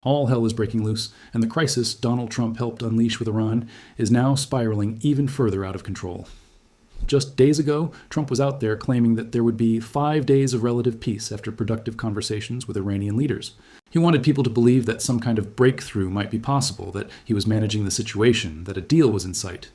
All hell is breaking loose, and the crisis Donald Trump helped unleash with Iran is now spiraling even further out of control. Just days ago, Trump was out there claiming that there would be 5 days of relative peace after productive conversations with Iranian leaders. He wanted people to believe that some kind of breakthrough might be possible, that he was managing the situation, that a deal was in sight.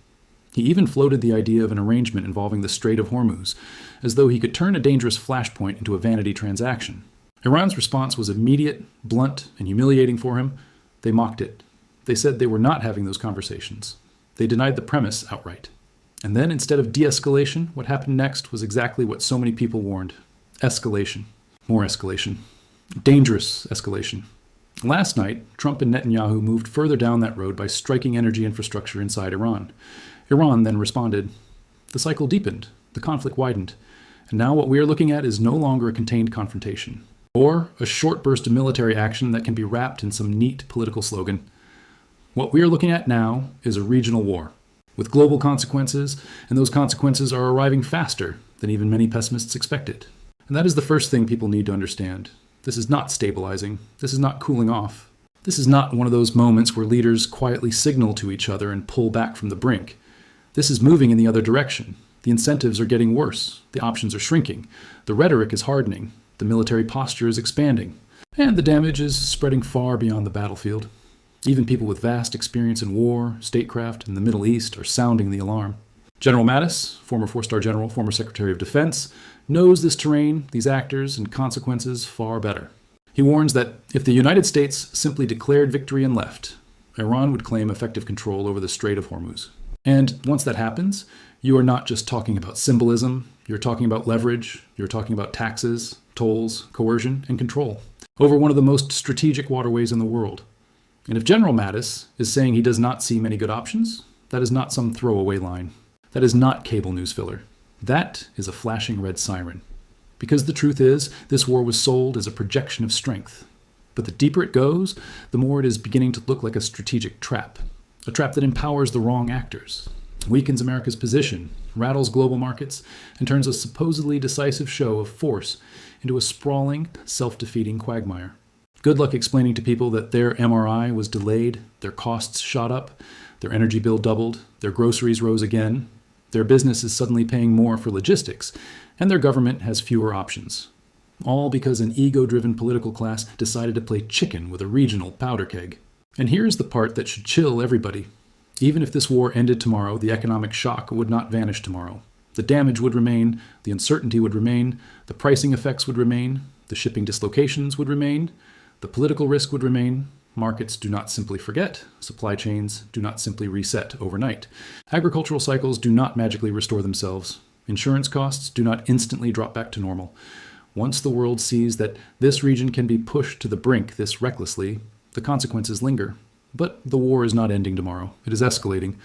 He even floated the idea of an arrangement involving the Strait of Hormuz, as though he could turn a dangerous flashpoint into a vanity transaction. Iran's response was immediate, blunt, and humiliating for him. They mocked it. They said they were not having those conversations. They denied the premise outright. And then, instead of de-escalation, what happened next was exactly what so many people warned. Escalation. More escalation. Dangerous escalation. Last night, Trump and Netanyahu moved further down that road by striking energy infrastructure inside Iran. Iran then responded. The cycle deepened. The conflict widened. And now what we are looking at is no longer a contained confrontation, or a short burst of military action that can be wrapped in some neat political slogan. What we are looking at now is a regional war, with global consequences, and those consequences are arriving faster than even many pessimists expected. And that is the first thing people need to understand. This is not stabilizing. This is not cooling off. This is not one of those moments where leaders quietly signal to each other and pull back from the brink. This is moving in the other direction. The incentives are getting worse. The options are shrinking. The rhetoric is hardening. The military posture is expanding. And the damage is spreading far beyond the battlefield. Even people with vast experience in war, statecraft, and the Middle East are sounding the alarm. General Mattis, former four-star general, former Secretary of Defense, knows this terrain, these actors, and consequences far better. He warns that if the United States simply declared victory and left, Iran would claim effective control over the Strait of Hormuz. And once that happens, you are not just talking about symbolism, you're talking about leverage, you're talking about taxes, tolls, coercion, and control over one of the most strategic waterways in the world. And if General Mattis is saying he does not see many good options, that is not some throwaway line. That is not cable news filler. That is a flashing red siren. Because the truth is, this war was sold as a projection of strength. But the deeper it goes, the more it is beginning to look like a strategic trap. A trap that empowers the wrong actors, weakens America's position, rattles global markets, and turns a supposedly decisive show of force into a sprawling, self-defeating quagmire. Good luck explaining to people that their MRI was delayed, their costs shot up, their energy bill doubled, their groceries rose again, their business is suddenly paying more for logistics, and their government has fewer options. All because an ego-driven political class decided to play chicken with a regional powder keg. And here's the part that should chill everybody. Even if this war ended tomorrow, the economic shock would not vanish tomorrow. The damage would remain, the uncertainty would remain, the pricing effects would remain, the shipping dislocations would remain, the political risk would remain. Markets do not simply forget. Supply chains do not simply reset overnight. Agricultural cycles do not magically restore themselves. Insurance costs do not instantly drop back to normal. Once the world sees that this region can be pushed to the brink this recklessly, the consequences linger. But the war is not ending tomorrow. It is escalating.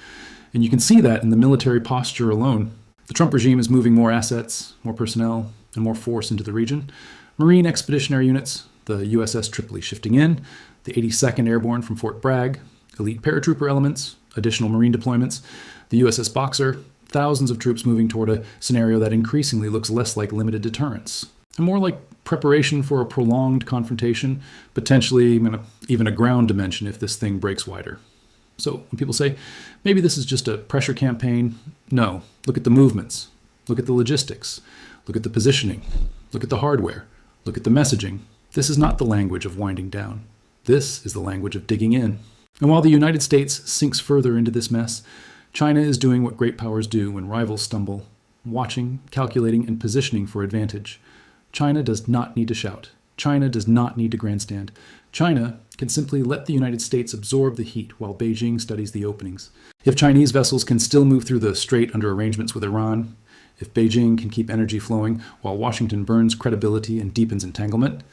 And you can see that in the military posture alone. The Trump regime is moving more assets, more personnel, and more force into the region. Marine expeditionary units, the USS Tripoli shifting in, the 82nd Airborne from Fort Bragg, elite paratrooper elements, additional Marine deployments, the USS Boxer, thousands of troops moving toward a scenario that increasingly looks less like limited deterrence, and more like preparation for a prolonged confrontation, potentially even a ground dimension if this thing breaks wider. So when people say, maybe this is just a pressure campaign, no. Look at the movements. Look at the logistics. Look at the positioning. Look at the hardware. Look at the messaging. This is not the language of winding down. This is the language of digging in. And while the United States sinks further into this mess, China is doing what great powers do when rivals stumble, watching, calculating, and positioning for advantage. China does not need to shout. China does not need to grandstand. China can simply let the United States absorb the heat while Beijing studies the openings. If Chinese vessels can still move through the strait under arrangements with Iran, if Beijing can keep energy flowing while Washington burns credibility and deepens entanglement,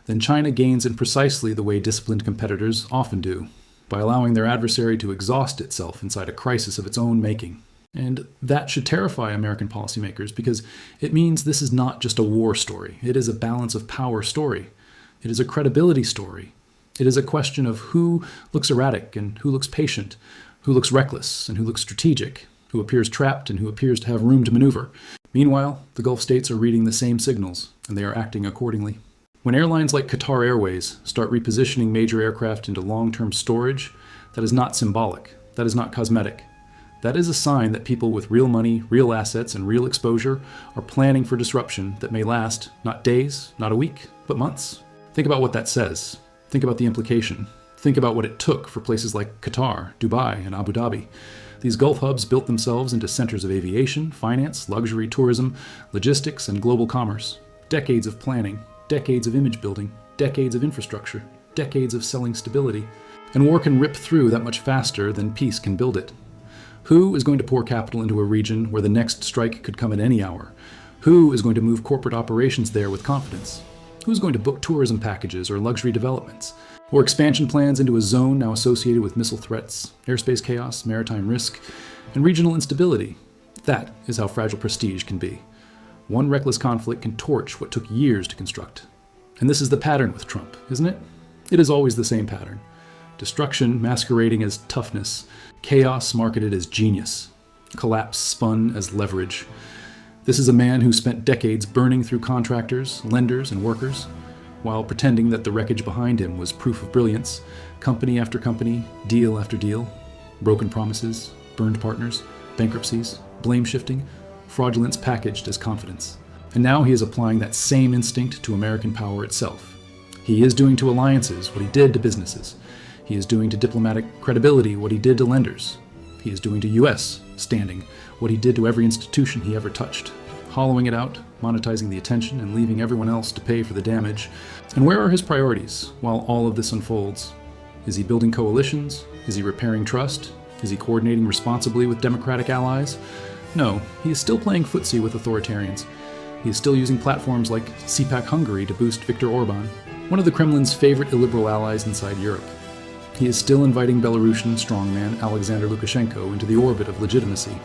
then China gains in precisely the way disciplined competitors often do, by allowing their adversary to exhaust itself inside a crisis of its own making. And that should terrify American policymakers because it means this is not just a war story. It is a balance of power story. It is a credibility story. It is a question of who looks erratic and who looks patient, who looks reckless and who looks strategic, who appears trapped and who appears to have room to maneuver. Meanwhile, the Gulf states are reading the same signals, and they are acting accordingly. When airlines like Qatar Airways start repositioning major aircraft into long-term storage, that is not symbolic. That is not cosmetic. That is a sign that people with real money, real assets, and real exposure are planning for disruption that may last not days, not a week, but months. Think about what that says. Think about the implication. Think about what it took for places like Qatar, Dubai, and Abu Dhabi. These Gulf hubs built themselves into centers of aviation, finance, luxury, tourism, logistics, and global commerce. Decades of planning, decades of image building, decades of infrastructure, decades of selling stability. And war can rip through that much faster than peace can build it. Who is going to pour capital into a region where the next strike could come at any hour? Who is going to move corporate operations there with confidence? Who's going to book tourism packages or luxury developments? Or expansion plans into a zone now associated with missile threats, airspace chaos, maritime risk, and regional instability? That is how fragile prestige can be. One reckless conflict can torch what took years to construct. And this is the pattern with Trump, isn't it? It is always the same pattern. Destruction masquerading as toughness, chaos marketed as genius, collapse spun as leverage. This is a man who spent decades burning through contractors, lenders, and workers, while pretending that the wreckage behind him was proof of brilliance, company after company, deal after deal, broken promises, burned partners, bankruptcies, blame shifting, fraudulence packaged as confidence. And now he is applying that same instinct to American power itself. He is doing to alliances what he did to businesses. He is doing to diplomatic credibility what he did to lenders. He is doing to U.S. standing what he did to every institution he ever touched, hollowing it out, monetizing the attention, and leaving everyone else to pay for the damage. And where are his priorities while all of this unfolds? Is he building coalitions? Is he repairing trust? Is he coordinating responsibly with democratic allies? No, he is still playing footsie with authoritarians. He is still using platforms like CPAC Hungary to boost Viktor Orban, one of the Kremlin's favorite illiberal allies inside Europe. He is still inviting Belarusian strongman Alexander Lukashenko into the orbit of legitimacy.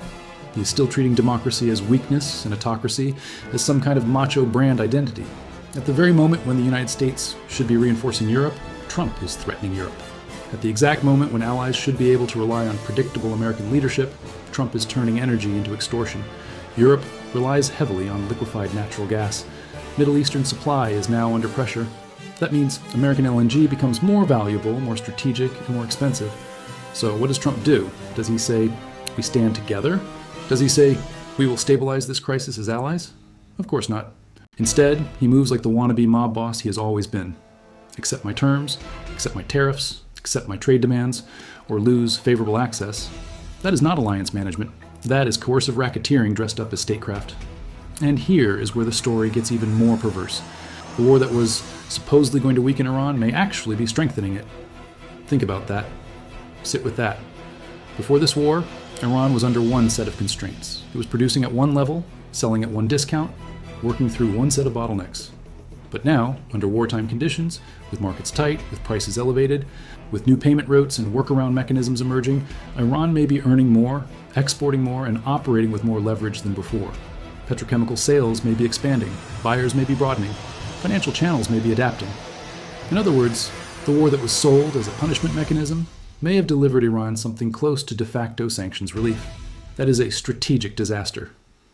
He is still treating democracy as weakness and autocracy as some kind of macho brand identity. At the very moment when the United States should be reinforcing Europe, Trump is threatening Europe. At the exact moment when allies should be able to rely on predictable American leadership, Trump is turning energy into extortion. Europe relies heavily on liquefied natural gas. Middle Eastern supply is now under pressure. That means American LNG becomes more valuable, more strategic, and more expensive. So what does Trump do? Does he say, we stand together? Does he say, we will stabilize this crisis as allies? Of course not. Instead, he moves like the wannabe mob boss he has always been. Accept my terms, accept my tariffs, accept my trade demands, or lose favorable access. That is not alliance management. That is coercive racketeering dressed up as statecraft. And here is where the story gets even more perverse. The war that was supposedly going to weaken Iran may actually be strengthening it. Think about that. Sit with that. Before this war, Iran was under one set of constraints. It was producing at one level, selling at one discount, working through one set of bottlenecks. But now, under wartime conditions, with markets tight, with prices elevated, with new payment routes and workaround mechanisms emerging, Iran may be earning more, exporting more, and operating with more leverage than before. Petrochemical sales may be expanding, buyers may be broadening, financial channels may be adapting. In other words, the war that was sold as a punishment mechanism may have delivered Iran something close to de facto sanctions relief. That is a strategic disaster.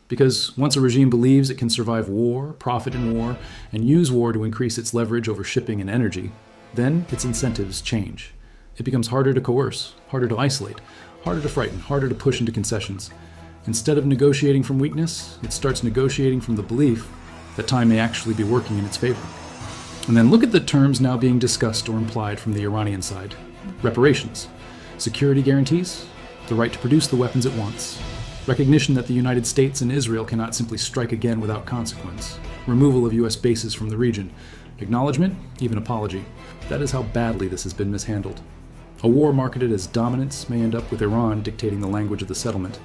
Because once a regime believes it can survive war, profit in war, and use war to increase its leverage over shipping and energy, then its incentives change. It becomes harder to coerce, harder to isolate, harder to frighten, harder to push into concessions. Instead of negotiating from weakness, it starts negotiating from the belief that time may actually be working in its favor. And then look at the terms now being discussed or implied from the Iranian side. Reparations, security guarantees, the right to produce the weapons it wants, recognition that the United States and Israel cannot simply strike again without consequence, removal of US bases from the region, acknowledgement, even apology. That is how badly this has been mishandled. A war marketed as dominance may end up with Iran dictating the language of the settlement.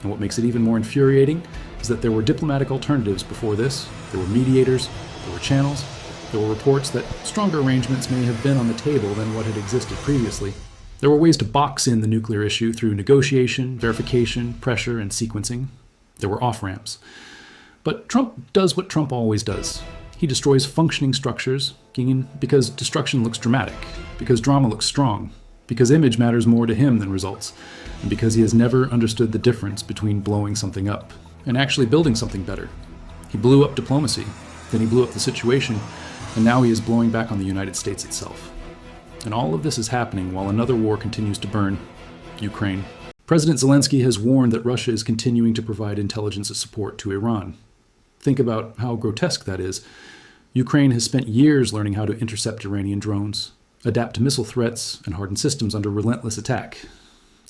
And what makes it even more infuriating is that there were diplomatic alternatives before this. There were mediators, there were channels, there were reports that stronger arrangements may have been on the table than what had existed previously. There were ways to box in the nuclear issue through negotiation, verification, pressure, and sequencing. There were off-ramps. But Trump does what Trump always does. He destroys functioning structures because destruction looks dramatic, because drama looks strong, because image matters more to him than results, and because he has never understood the difference between blowing something up and actually building something better. He blew up diplomacy, then he blew up the situation, And now he is blowing back on the United States itself. And all of this is happening while another war continues to burn: Ukraine. President Zelensky has warned that Russia is continuing to provide intelligence support to Iran. Think about how grotesque that is. Ukraine has spent years learning how to intercept Iranian drones, adapt to missile threats, and harden systems under relentless attack.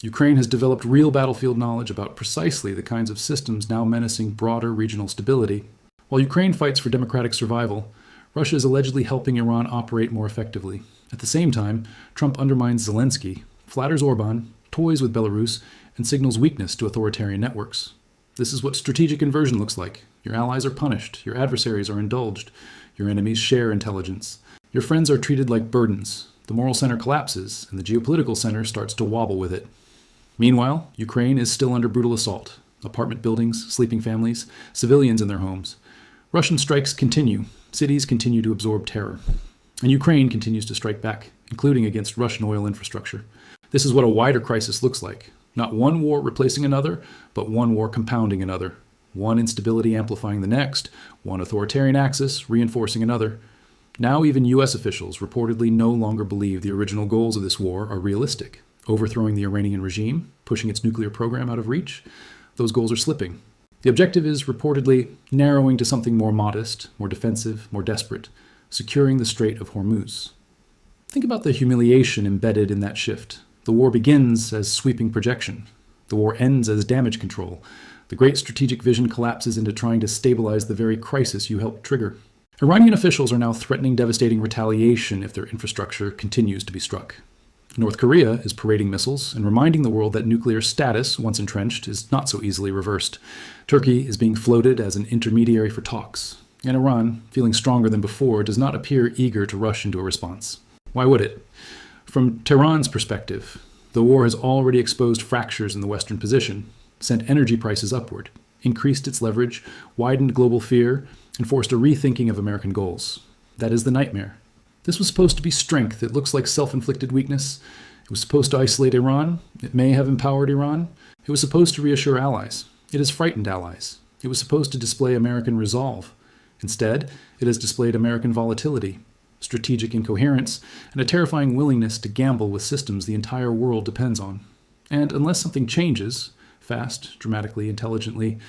Ukraine has developed real battlefield knowledge about precisely the kinds of systems now menacing broader regional stability. While Ukraine fights for democratic survival, Russia is allegedly helping Iran operate more effectively. At the same time, Trump undermines Zelensky, flatters Orban, toys with Belarus, and signals weakness to authoritarian networks. This is what strategic inversion looks like. Your allies are punished, your adversaries are indulged, your enemies share intelligence. Your friends are treated like burdens. The moral center collapses, and the geopolitical center starts to wobble with it. Meanwhile, Ukraine is still under brutal assault. Apartment buildings, sleeping families, civilians in their homes. Russian strikes continue. Cities continue to absorb terror. And Ukraine continues to strike back, including against Russian oil infrastructure. This is what a wider crisis looks like. Not one war replacing another, but one war compounding another. One instability amplifying the next, one authoritarian axis reinforcing another. Now even U.S. officials reportedly no longer believe the original goals of this war are realistic. Overthrowing the Iranian regime, pushing its nuclear program out of reach, those goals are slipping. The objective is reportedly narrowing to something more modest, more defensive, more desperate, securing the Strait of Hormuz. Think about the humiliation embedded in that shift. The war begins as sweeping projection. The war ends as damage control. The great strategic vision collapses into trying to stabilize the very crisis you helped trigger. Iranian officials are now threatening devastating retaliation if their infrastructure continues to be struck. North Korea is parading missiles and reminding the world that nuclear status, once entrenched, is not so easily reversed. Turkey is being floated as an intermediary for talks. And Iran, feeling stronger than before, does not appear eager to rush into a response. Why would it? From Tehran's perspective, the war has already exposed fractures in the Western position, sent energy prices upward, increased its leverage, widened global fear, and forced a rethinking of American goals. That is the nightmare. This was supposed to be strength. It looks like self-inflicted weakness. It was supposed to isolate Iran. It may have empowered Iran. It was supposed to reassure allies. It has frightened allies. It was supposed to display American resolve. Instead, it has displayed American volatility, strategic incoherence, and a terrifying willingness to gamble with systems the entire world depends on. And unless something changes, fast, dramatically, intelligently,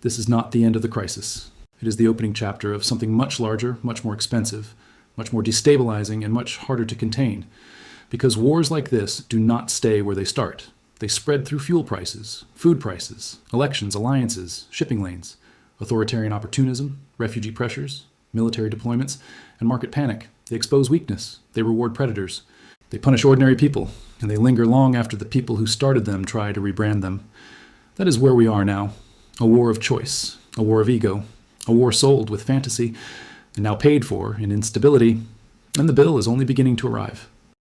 this is not the end of the crisis. It is the opening chapter of something much larger, much more expensive, much more destabilizing, and much harder to contain. Because wars like this do not stay where they start. They spread through fuel prices, food prices, elections, alliances, shipping lanes, authoritarian opportunism, refugee pressures, military deployments, and market panic. They expose weakness. They reward predators. They punish ordinary people, and they linger long after the people who started them try to rebrand them. That is where we are now. A war of choice, a war of ego, a war sold with fantasy, and now paid for in instability, and the bill is only beginning to arrive.